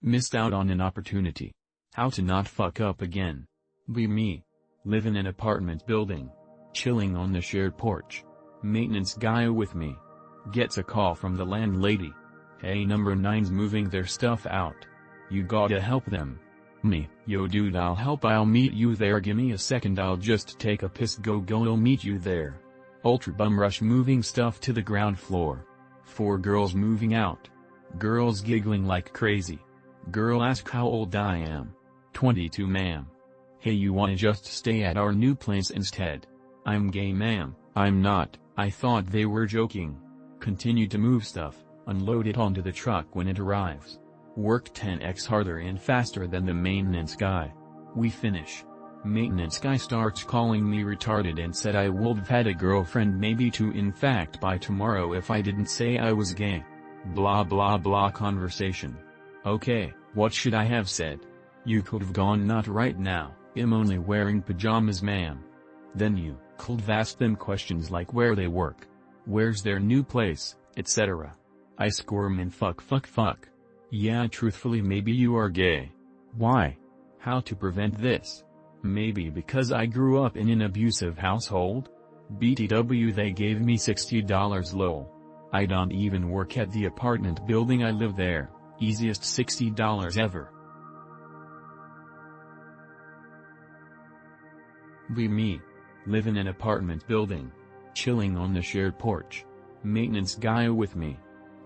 Missed out on an opportunity. How to not fuck up again. Be me. Live in an apartment building. Chilling on the shared porch. Maintenance guy with me. Gets a call from the landlady. Hey, number 9's moving their stuff out. You gotta help them. Me. Yo dude, I'll help, I'll meet you there, gimme a second, I'll just take a piss, go, I'll meet you there. Ultra bum rush, moving stuff to the ground floor. 4 girls moving out. Girls giggling like crazy. Girl ask how old I am. 22 ma'am. Hey, you wanna just stay at our new place instead? I'm gay ma'am. I'm not, I thought they were joking. Continue to move stuff, unload it onto the truck when it arrives. Work 10x harder and faster than the maintenance guy. We finish. Maintenance guy starts calling me retarded and said I would've had a girlfriend maybe 2 in fact by tomorrow if I didn't say I was gay. Blah blah blah conversation. Okay, what should I have said? You could've gone, not right now, I'm only wearing pajamas ma'am. Then you could've asked them questions like where they work, where's their new place, etc. I squirm and fuck. Yeah, truthfully maybe you are gay. Why? How to prevent this? Maybe because I grew up in an abusive household? BTW, they gave me $60 lol. I don't even work at the apartment building I live there, easiest $60 ever. Be me. Live in an apartment building. Chilling on the shared porch. Maintenance guy with me.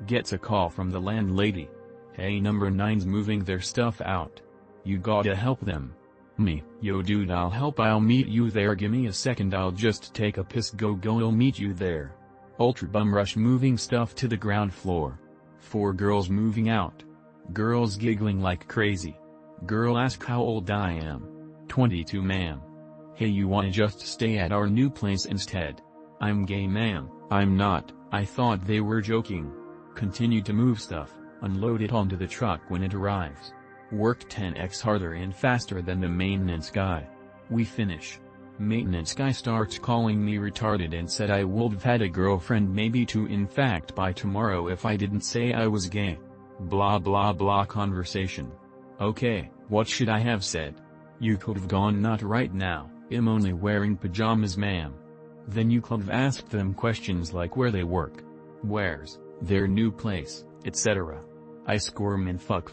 Gets a call from the landlady. Hey, number 9's moving their stuff out. You gotta help them. Me. Yo dude, I'll help, I'll meet you there, gimme a second, I'll just take a piss, go, I'll meet you there. Ultra bum rush, moving stuff to the ground floor. 4 girls moving out. Girls giggling like crazy. Girl ask how old I am. 22 ma'am. Hey, you wanna just stay at our new place instead? I'm gay ma'am. I'm not, I thought they were joking. Continue to move stuff, unload it onto the truck when it arrives. Work 10x harder and faster than the maintenance guy. We finish. Maintenance guy starts calling me retarded and said I would've had a girlfriend maybe 2 in fact by tomorrow if I didn't say I was gay. Blah blah blah conversation. Okay, what should I have said? You could've gone, not right now, I'm only wearing pajamas ma'am. Then you could've asked them questions like where they work, where's their new place, etc. I squirm and fuck.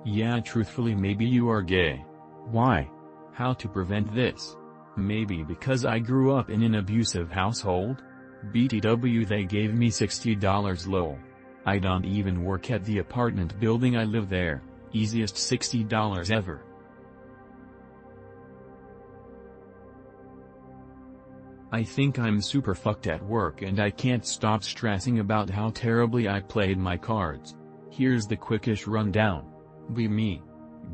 Yeah, truthfully maybe you are gay. Why? How to prevent this? Maybe because I grew up in an abusive household? BTW, they gave me $60 lol. I don't even work at the apartment building I live there, easiest $60 ever. I think I'm super fucked at work and I can't stop stressing about how terribly I played my cards. Here's the quickish rundown. Be me.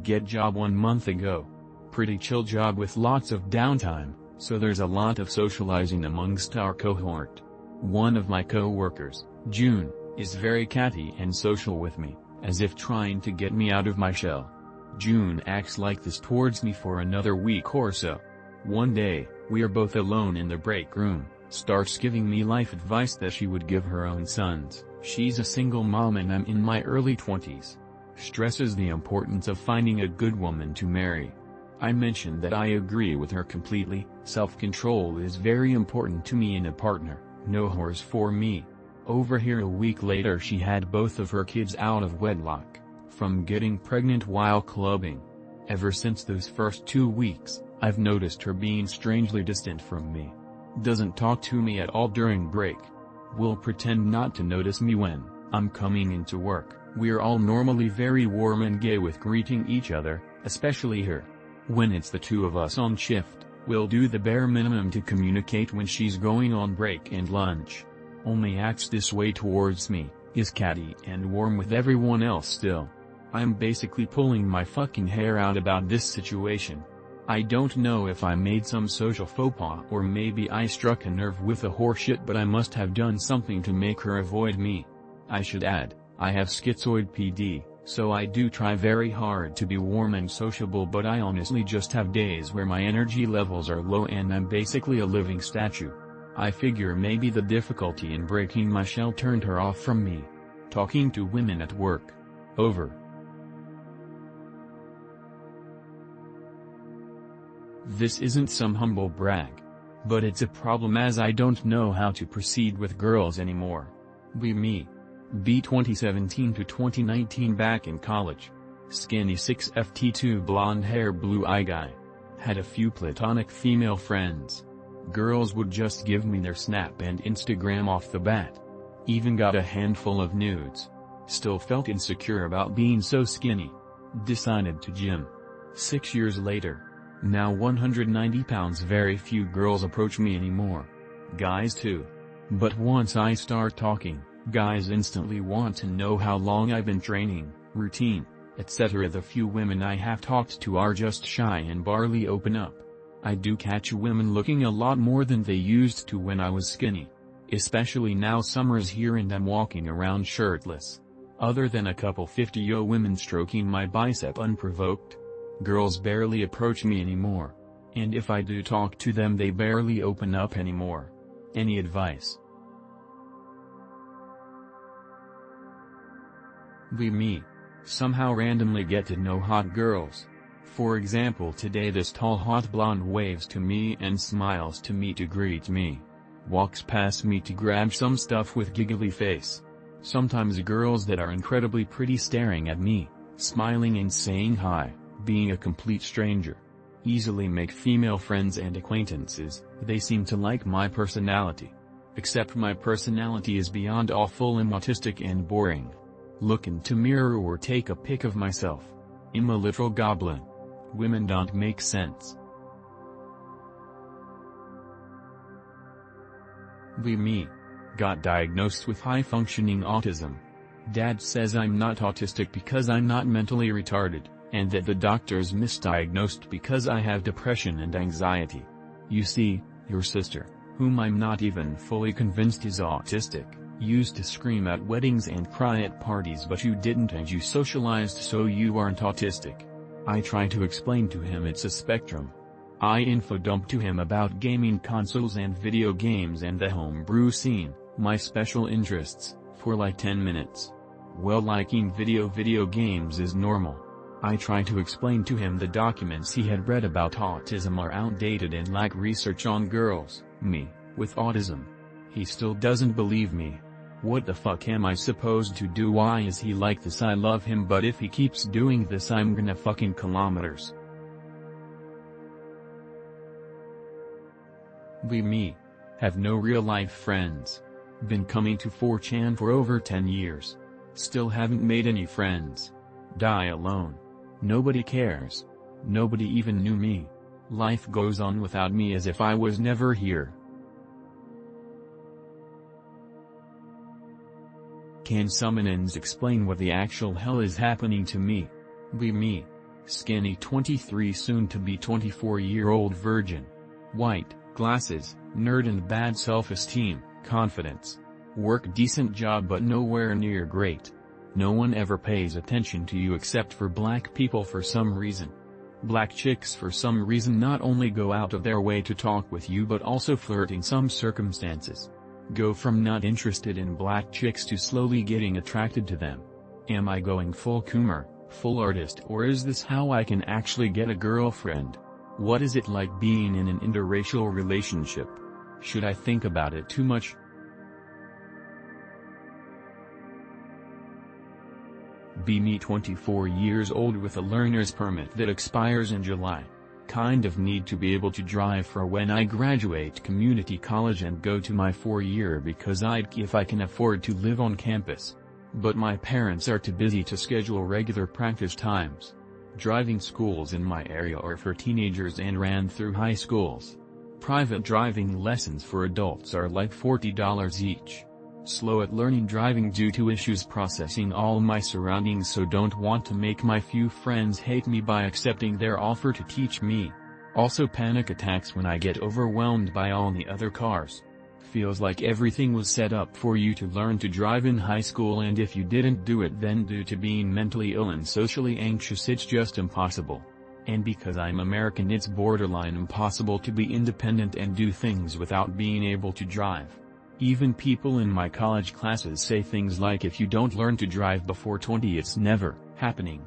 Get job 1 month ago. Pretty chill job with lots of downtime, so there's a lot of socializing amongst our cohort. One of my co-workers, June, is very catty and social with me, as if trying to get me out of my shell. June acts like this towards me for another week or so. One day, we are both alone in the break room, starts giving me life advice that she would give her own sons. She's a single mom and I'm in my early 20s. Stresses the importance of finding a good woman to marry. I mentioned that I agree with her completely. Self-control is very important to me in a partner, no whores for me. Over here a week later she had both of her kids out of wedlock, from getting pregnant while clubbing. Ever since those first 2 weeks, I've noticed her being strangely distant from me. Doesn't talk to me at all during break. Will pretend not to notice me when I'm coming into work. We're all normally very warm and gay with greeting each other, especially her. When it's the 2 of us on shift, we'll do the bare minimum to communicate when she's going on break and lunch. Only acts this way towards me, is catty and warm with everyone else still. I'm basically pulling my fucking hair out about this situation. I don't know if I made some social faux pas or maybe I struck a nerve with a horseshit, but I must have done something to make her avoid me. I should add, I have schizoid PD, so I do try very hard to be warm and sociable, but I honestly just have days where my energy levels are low and I'm basically a living statue. I figure maybe the difficulty in breaking my shell turned her off from me. Talking to women at work. Over. This isn't some humble brag. But it's a problem as I don't know how to proceed with girls anymore. Me. B 2017 to 2019 back in college. Skinny 6'2" blonde hair blue eye guy. Had a few platonic female friends. Girls would just give me their Snap and Instagram off the bat. Even got a handful of nudes. Still felt insecure about being so skinny. Decided to gym. 6 years later. Now 190 pounds. Very few girls approach me anymore. Guys too. But once I start talking, guys instantly want to know how long I've been training, routine, etc. The few women I have talked to are just shy and barely open up. I do catch women looking a lot more than they used to when I was skinny. Especially now summer's here and I'm walking around shirtless. Other than a couple 50-yo women stroking my bicep unprovoked. Girls barely approach me anymore. And if I do talk to them they barely open up anymore. Any advice? Me. Somehow randomly get to know hot girls. For example, today this tall hot blonde waves to me and smiles to me to greet me. Walks past me to grab some stuff with giggly face. Sometimes girls that are incredibly pretty staring at me, smiling and saying hi, being a complete stranger. Easily make female friends and acquaintances. They seem to like my personality. Except my personality is beyond awful and autistic and boring. Look into mirror or take a pic of myself. I'm a literal goblin. Women don't make sense. Me. Got diagnosed with high-functioning autism. Dad says I'm not autistic because I'm not mentally retarded, and that the doctors misdiagnosed because I have depression and anxiety. You see, your sister, whom I'm not even fully convinced is autistic, used to scream at weddings and cry at parties, but you didn't, and you socialized so you aren't autistic. I try to explain to him it's a spectrum. I info-dump to him about gaming consoles and video games and the homebrew scene, my special interests, for like 10 minutes. Well, liking video games is normal. I try to explain to him the documents he had read about autism are outdated and lack research on girls, me, with autism. He still doesn't believe me. What the fuck am I supposed to do? Why is he like this? I love him, but if he keeps doing this I'm gonna fucking kilometers. Me. Have no real life friends. Been coming to 4chan for over 10 years. Still haven't made any friends. Die alone. Nobody cares. Nobody even knew me. Life goes on without me as if I was never here. Can someone explain what the actual hell is happening to me? Me. Skinny 23 soon to be 24-year-old virgin. White, glasses, nerd and bad self-esteem, confidence. Work decent job but nowhere near great. No one ever pays attention to you except for black people for some reason. Black chicks for some reason not only go out of their way to talk with you but also flirt in some circumstances. Go from not interested in black chicks to slowly getting attracted to them. Am I going full Coomer, full artist, or is this how I can actually get a girlfriend? What is it like being in an interracial relationship? Should I think about it too much? Me 24 years old with a learner's permit that expires in July. Kind of need to be able to drive for when I graduate community college and go to my 4-year because if I can afford to live on campus. But my parents are too busy to schedule regular practice times. Driving schools in my area are for teenagers and ran through high schools. Private driving lessons for adults are like $40 each. Slow at learning driving due to issues processing all my surroundings, so don't want to make my few friends hate me by accepting their offer to teach me. Also panic attacks when I get overwhelmed by all the other cars. Feels like everything was set up for you to learn to drive in high school, and if you didn't do it then due to being mentally ill and socially anxious it's just impossible. And because I'm American it's borderline impossible to be independent and do things without being able to drive. Even people in my college classes say things like if you don't learn to drive before 20 it's never happening.